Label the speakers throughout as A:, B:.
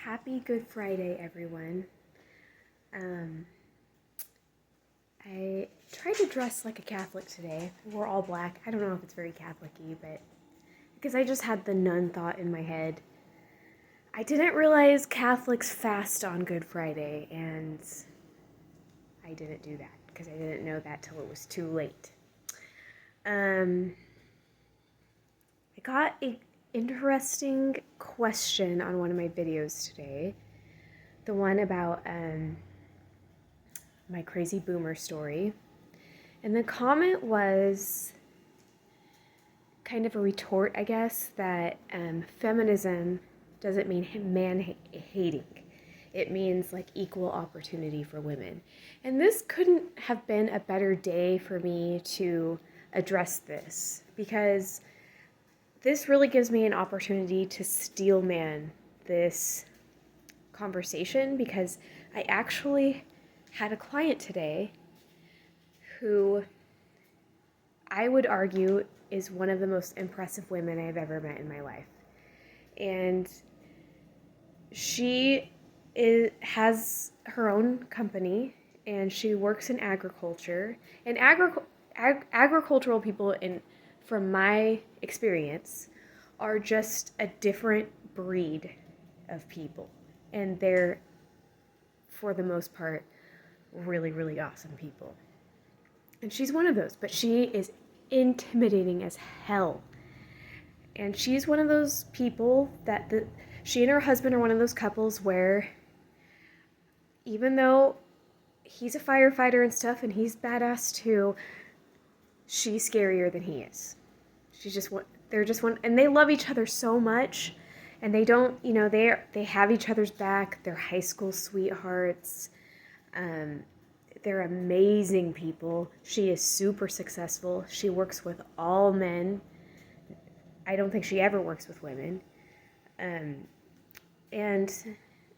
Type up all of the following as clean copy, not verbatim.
A: Happy Good Friday, everyone. I tried to dress like a Catholic today. We're all black. I don't know if it's very Catholic-y, but because I just had the nun thought in my head. I didn't realize Catholics fast on Good Friday, and I didn't do that because I didn't know that till it was too late. I got an interesting question on one of my videos today. The one about my crazy boomer story. And the comment was kind of a retort, I guess, that feminism doesn't mean man-hating. It means like equal opportunity for women. And this couldn't have been a better day for me to address this, because this really gives me an opportunity to steel man this conversation, because I actually had a client today who I would argue is one of the most impressive women I've ever met in my life. And she has her own company, and she works in agriculture. And agricultural people, from my experience, are just a different breed of people. And they're, for the most part, really, really awesome people. And she's one of those, but she is intimidating as hell. And she's one of those people that she and her husband are one of those couples where even though he's a firefighter and stuff and he's badass too, she's scarier than he is. They're just one, and they love each other so much, and they don't, they have each other's back. They're high school sweethearts. They're amazing people. She is super successful. She works with all men. I don't think she ever works with women. And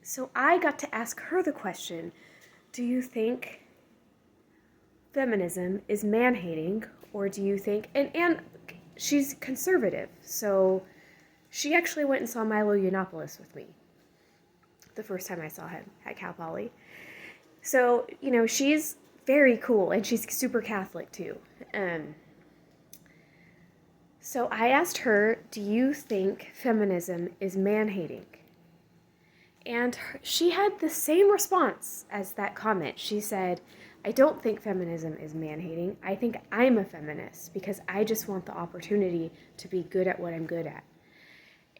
A: so I got to ask her the question, do you think feminism is man-hating, or do you think, and she's conservative, so she actually went and saw Milo Yiannopoulos with me the first time I saw him at Cal Poly. So, she's very cool, and she's super Catholic too. So I asked her, do you think feminism is man-hating? And she had the same response as that comment. She said, I don't think feminism is man-hating. I think I'm a feminist because I just want the opportunity to be good at what I'm good at.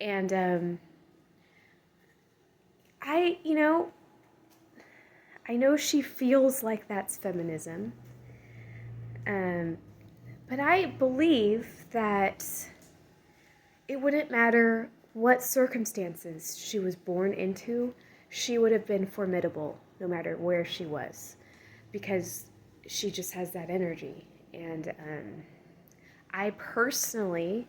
A: And I know she feels like that's feminism, but I believe that it wouldn't matter what circumstances she was born into, she would have been formidable no matter where she was, because she just has that energy. And I personally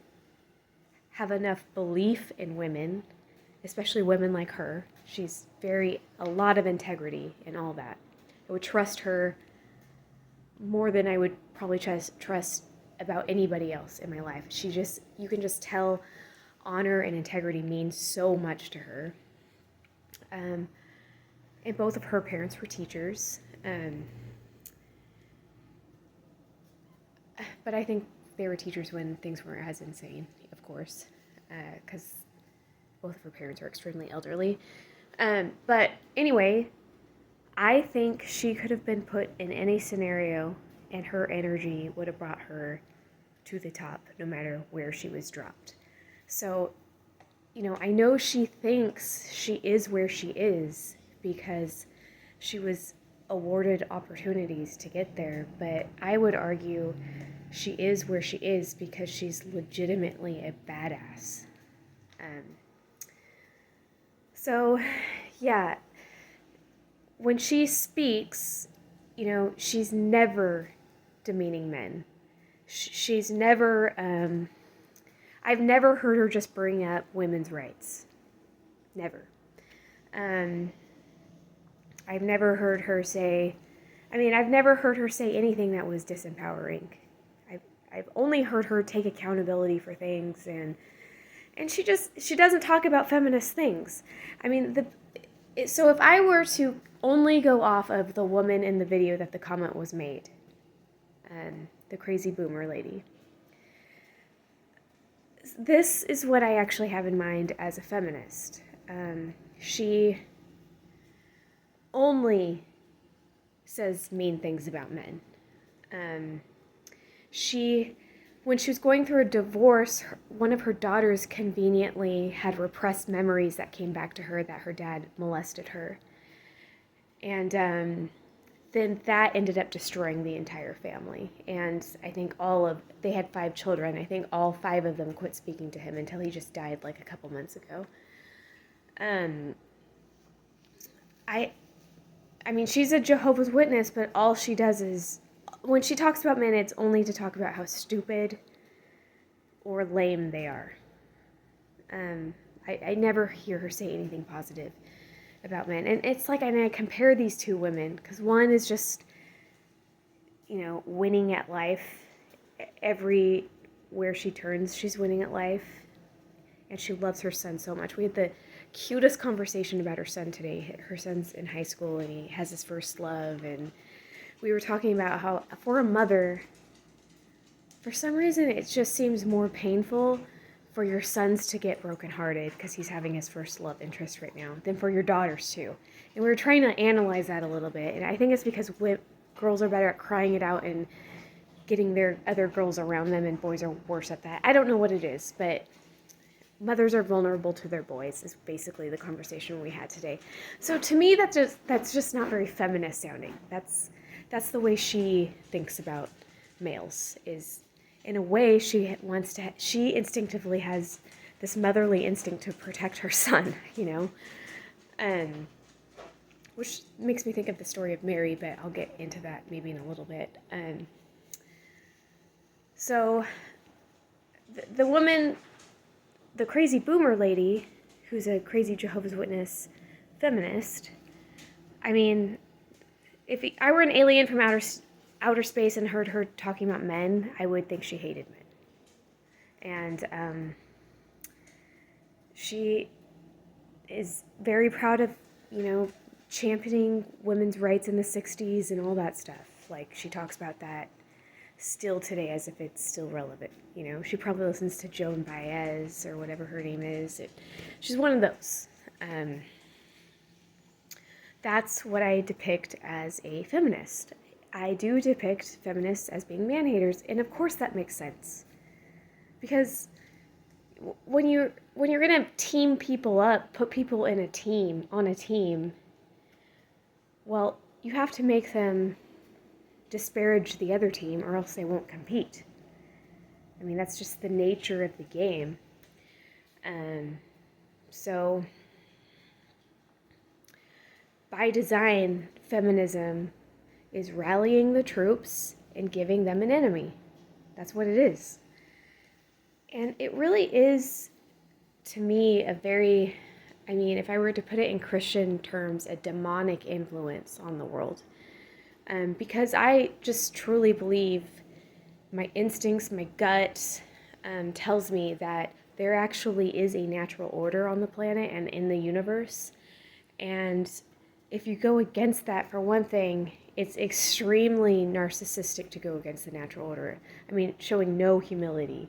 A: have enough belief in women, especially women like her. She's a lot of integrity and all that. I would trust her more than I would probably trust about anybody else in my life. You can just tell honor and integrity means so much to her. And both of her parents were teachers. But I think they were teachers when things weren't as insane, of course, because both of her parents are extremely elderly. But anyway, I think she could have been put in any scenario, and her energy would have brought her to the top, no matter where she was dropped. So, I know she thinks she is where she is because she was awarded opportunities to get there, but I would argue she is where she is because she's legitimately a badass. So, yeah, when she speaks, she's never demeaning men. She's never, I've never heard her just bring up women's rights. Never. I've never heard her say anything that was disempowering. I've only heard her take accountability for things and she doesn't talk about feminist things. I mean, so if I were to only go off of the woman in the video that the comment was made, the crazy boomer lady, this is what I actually have in mind as a feminist. She only says mean things about men. When she was going through a divorce, one of her daughters conveniently had repressed memories that came back to her that her dad molested her. And then that ended up destroying the entire family. And I think they had 5 children. I think all 5 of them quit speaking to him until he just died like a couple months ago. I mean, she's a Jehovah's Witness, but all she does is, when she talks about men, it's only to talk about how stupid or lame they are. I never hear her say anything positive about men. And it's like, I compare these 2 women, because one is just, winning at life. Everywhere she turns, she's winning at life. And she loves her son so much. We had the cutest conversation about her son today. Her son's in high school, and he has his first love, and we were talking about how, for a mother, for some reason, it just seems more painful for your sons to get brokenhearted because he's having his first love interest right now than for your daughters too. And we were trying to analyze that a little bit, and I think it's because girls are better at crying it out and getting their other girls around them, and boys are worse at that. I don't know what it is, but mothers are vulnerable to their boys is basically the conversation we had today. So to me, that's just not very feminist sounding. That's the way she thinks about males. Is, in a way, she instinctively has this motherly instinct to protect her son, which makes me think of the story of Mary, but I'll get into that maybe in a little bit. So the woman, the crazy boomer lady, who's a crazy Jehovah's Witness feminist, I mean, if I were an alien from outer space and heard her talking about men, I would think she hated men. And she is very proud of, championing women's rights in the 60s and all that stuff. Like, she talks about that still today as if it's still relevant. She probably listens to Joan Baez or whatever her name is. She's one of those. That's what I depict as a feminist. I do depict feminists as being man-haters, and of course that makes sense. Because when you're going to team people up, put people on a team, well, you have to make them disparage the other team, or else they won't compete. I mean, that's just the nature of the game. So, by design, feminism is rallying the troops and giving them an enemy. That's what it is. And it really is, to me, if I were to put it in Christian terms, a demonic influence on the world. Because I just truly believe my instincts, my gut tells me that there actually is a natural order on the planet and in the universe. And if you go against that, for one thing, it's extremely narcissistic to go against the natural order. I mean, showing no humility.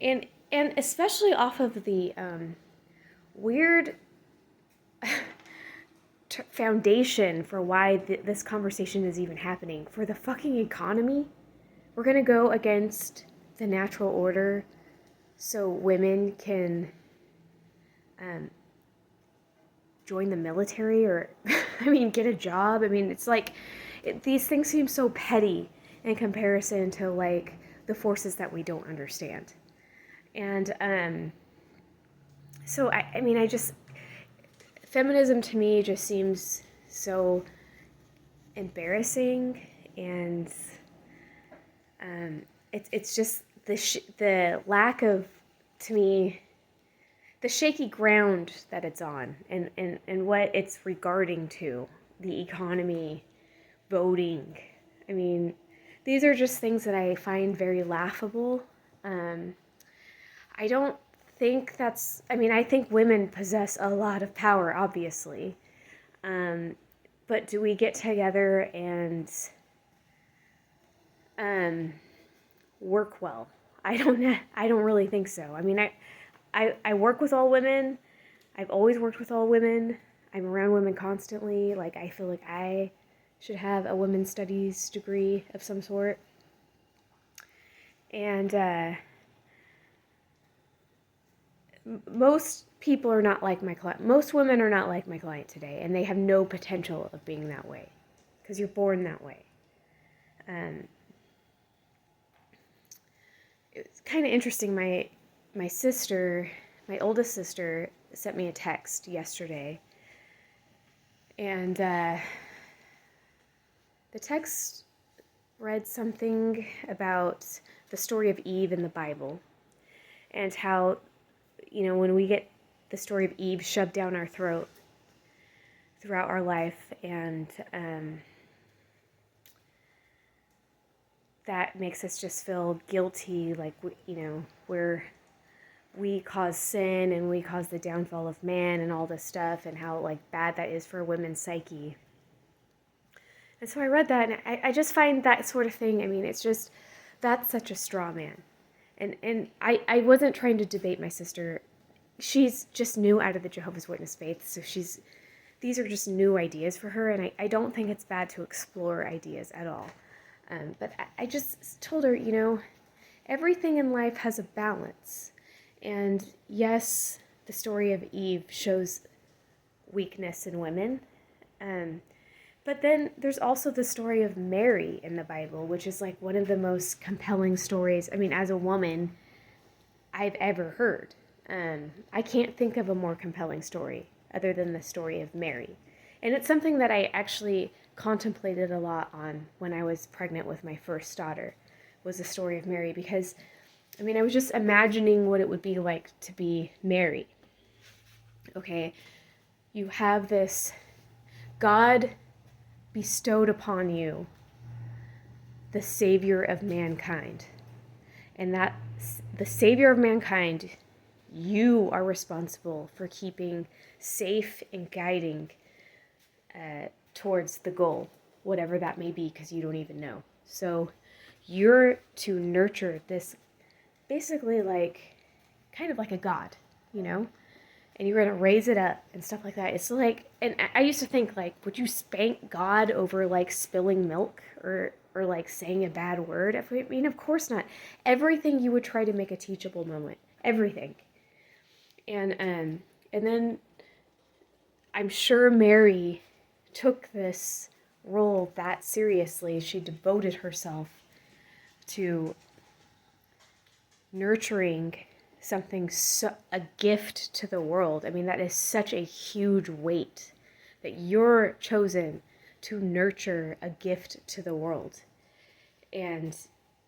A: And especially off of the weird foundation for why this conversation is even happening. For the fucking economy, we're going to go against the natural order so women can join the military or, get a job. It's like, these things seem so petty in comparison to, like, the forces that we don't understand. And so, feminism to me just seems so embarrassing, and it's just the lack of, to me, the shaky ground that it's on, and what it's regarding to, the economy, voting. These are just things that I find very laughable. I don't think I think women possess a lot of power, obviously. Um, but do we get together and um, work well? I don't really think so. I mean, I work with all women. I've always worked with all women. I'm around women constantly. Like, I feel like I should have a women's studies degree of some sort. And most people are not like my client. Most women are not like my client today, and they have no potential of being that way because you're born that way. Um, it's kind of interesting. My sister, my oldest sister, sent me a text yesterday, and the text read something about the story of Eve in the Bible and how, when we get the story of Eve shoved down our throat throughout our life, and that makes us just feel guilty, like, we cause sin and we cause the downfall of man and all this stuff, and how, like, bad that is for a women's psyche. And so I read that, and I just find that sort of thing, I mean, that's such a straw man. And I wasn't trying to debate my sister. She's just new out of the Jehovah's Witness faith, so these are just new ideas for her, and I don't think it's bad to explore ideas at all. But I just told her, everything in life has a balance. And yes, the story of Eve shows weakness in women. But then there's also the story of Mary in the Bible, which is like one of the most compelling stories, I mean, as a woman, I've ever heard. I can't think of a more compelling story other than the story of Mary. And it's something that I actually contemplated a lot on when I was pregnant with my first daughter, was the story of Mary, because, I mean, I was just imagining what it would be like to be Mary. Okay, you have this God bestowed upon you the Savior of mankind. And that the Savior of mankind, you are responsible for keeping safe and guiding towards the goal, whatever that may be, because you don't even know. So you're to nurture this, basically like, kind of like a god, and you're going to raise it up and stuff like that. It's like, and I used to think, like, would you spank God over, like, spilling milk or like saying a bad word? I mean, of course not. Everything you would try to make a teachable moment. Everything. And then I'm sure Mary took this role that seriously. She devoted herself to nurturing something, a gift to the world. I mean, that is such a huge weight, that you're chosen to nurture a gift to the world. And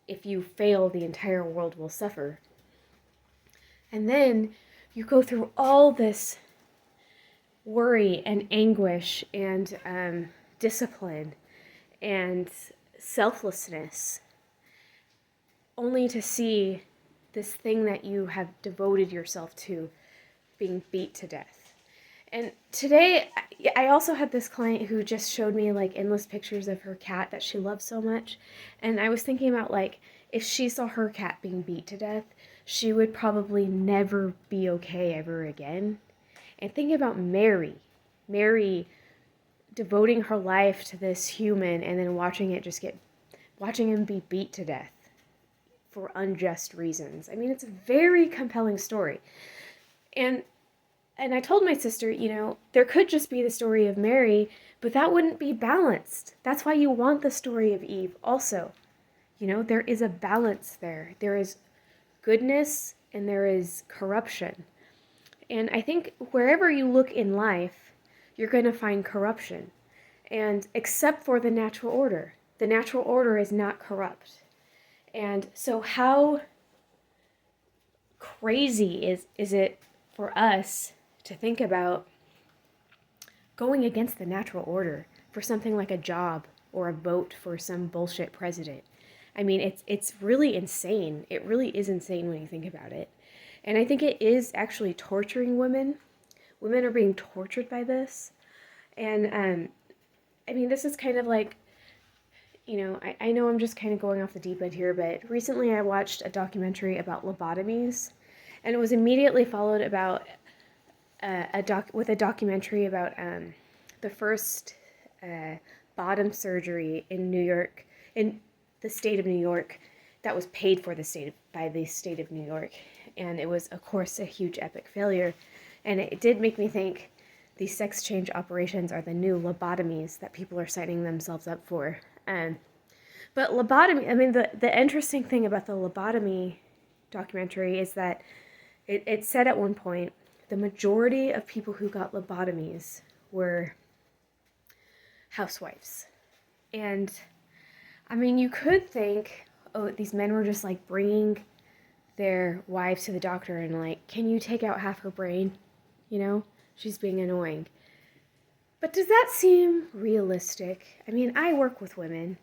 A: if you fail, the entire world will suffer. And then you go through all this worry and anguish and discipline and selflessness, only to see this thing that you have devoted yourself to being beat to death. And today, I also had this client who just showed me, like, endless pictures of her cat that she loves so much. And I was thinking about, like, if she saw her cat being beat to death, she would probably never be okay ever again. And thinking about Mary devoting her life to this human and then watching him be beat to death for unjust reasons. I mean, it's a very compelling story. And I told my sister, there could just be the story of Mary, but that wouldn't be balanced. That's why you want the story of Eve also. There is a balance there. There is goodness and there is corruption. And I think wherever you look in life, you're going to find corruption. And except for the natural order. The natural order is not corrupt. And so how crazy is it for us to think about going against the natural order for something like a job or a vote for some bullshit president? I mean, it's really insane. It really is insane when you think about it. And I think it is actually torturing women. Women are being tortured by this. And I mean, this is kind of like, I know I'm just kind of going off the deep end here, but recently I watched a documentary about lobotomies, and it was immediately followed about with a documentary about the first bottom surgery in New York, in the state of New York, that was paid for by the state of New York, and it was, of course, a huge epic failure, and it did make me think these sex change operations are the new lobotomies that people are signing themselves up for. But lobotomy, I mean, the interesting thing about the lobotomy documentary is that it said at one point the majority of people who got lobotomies were housewives. And I mean, you could think, oh, these men were just like bringing their wives to the doctor and like, can you take out half her brain? She's being annoying. But does that seem realistic? I mean, I work with women,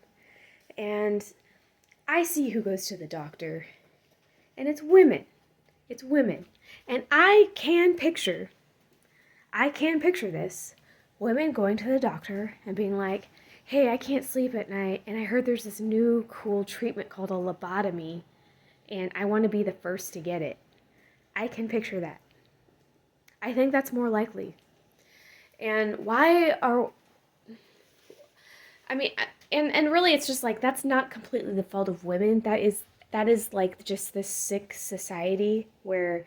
A: and I see who goes to the doctor, and it's women. It's women. And I can picture this. Women going to the doctor and being like, hey, I can't sleep at night, and I heard there's this new cool treatment called a lobotomy, and I want to be the first to get it. I can picture that. I think that's more likely. And and really it's just like, that's not completely the fault of women. That is like just this sick society where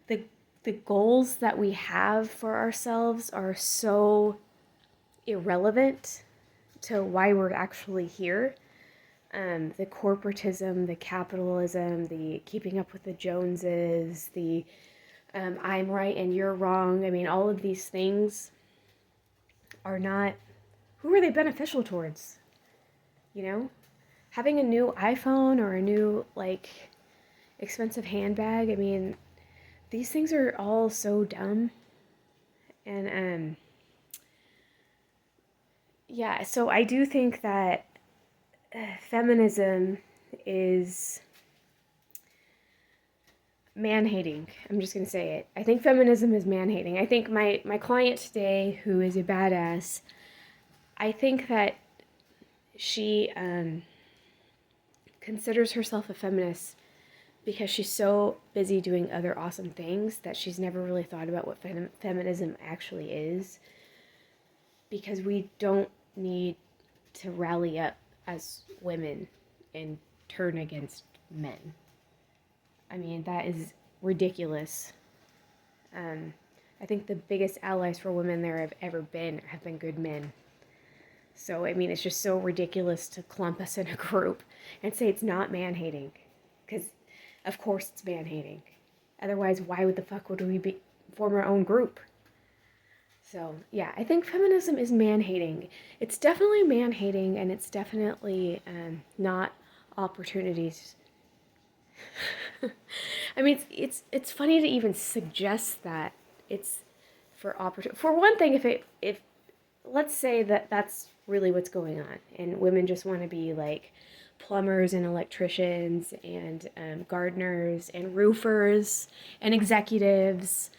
A: the goals that we have for ourselves are so irrelevant to why we're actually here. The corporatism, the capitalism, the keeping up with the Joneses, the I'm right and you're wrong. I mean, all of these things are not, who are they beneficial towards? Having a new iPhone or a new, like, expensive handbag, I mean, these things are all so dumb. And, yeah, so I do think that feminism is man-hating. I'm just going to say it. I think feminism is man-hating. I think my client today, who is a badass, I think that she considers herself a feminist because she's so busy doing other awesome things that she's never really thought about what feminism actually is. Because we don't need to rally up as women and turn against men. I mean, that is ridiculous. I think the biggest allies for women there have ever been have been good men. So, I mean, it's just so ridiculous to clump us in a group and say it's not man-hating. Because, of course, it's man-hating. Otherwise, why would the fuck would we form our own group? So, yeah, I think feminism is man-hating. It's definitely man-hating, and it's definitely not opportunities. I mean, it's funny to even suggest that it's for opportunity. For one thing, if let's say that that's really what's going on, and women just want to be like plumbers and electricians and gardeners and roofers and executives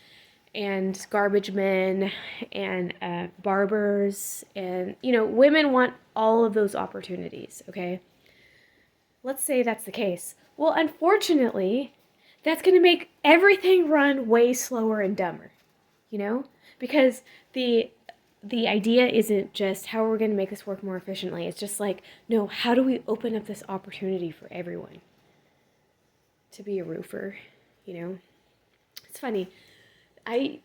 A: and garbage men and barbers, and women want all of those opportunities. Okay, let's say that's the case. Well, unfortunately, that's going to make everything run way slower and dumber, because the idea isn't just how we're going to make this work more efficiently. It's just like, no, how do we open up this opportunity for everyone to be a roofer? It's funny. I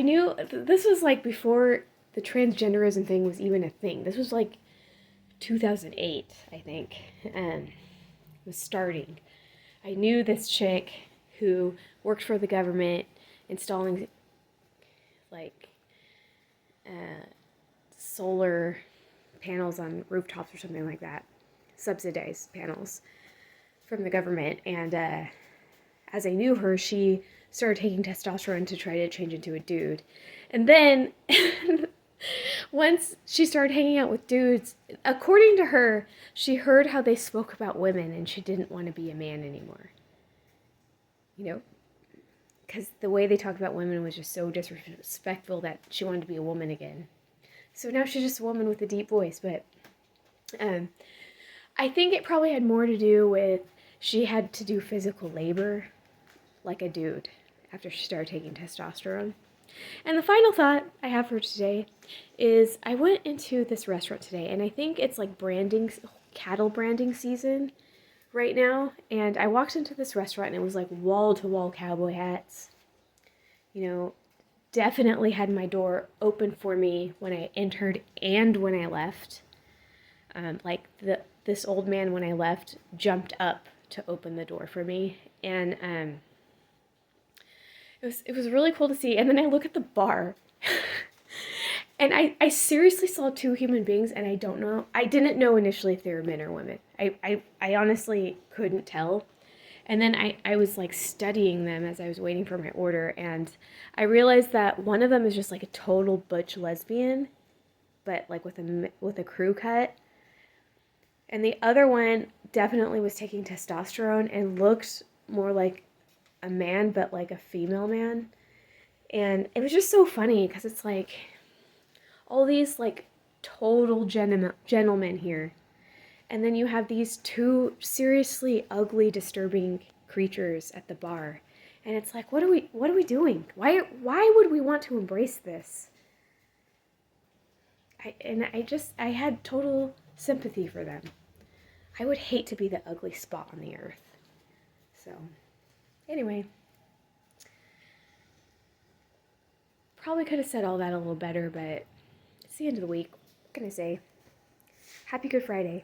A: knew this was like before the transgenderism thing was even a thing. This was like 2008, I think, was starting. I knew this chick who worked for the government installing like solar panels on rooftops or something like that, subsidized panels from the government. And as I knew her, she started taking testosterone to try to change into a dude. And then once she started hanging out with dudes, according to her, she heard how they spoke about women and she didn't want to be a man anymore. because the way they talked about women was just so disrespectful that she wanted to be a woman again. So now she's just a woman with a deep voice, but I think it probably had more to do with she had to do physical labor like a dude after she started taking testosterone. And the final thought I have for today is I went into this restaurant today, and I think it's like cattle branding season right now. And I walked into this restaurant, and it was like wall to wall cowboy hats. You know, definitely had my door open for me when I entered and when I left. This old man, when I left, jumped up to open the door for me, and it was really cool to see. And then I look at the bar, and I seriously saw two human beings, and I didn't know initially if they were men or women. I honestly couldn't tell. And then I was like studying them as I was waiting for my order, and I realized that one of them is just like a total butch lesbian, but like with a crew cut. And the other one definitely was taking testosterone and looked more like a man, but like a female man. And it was just so funny because it's like all these like total gentlemen here. And then you have these two seriously ugly, disturbing creatures at the bar. And it's like, what are we doing? Why would we want to embrace this? I had total sympathy for them. I would hate to be the ugly spot on the earth. So, anyway. Probably could have said all that a little better, but it's the end of the week. What can I say? Happy Good Friday.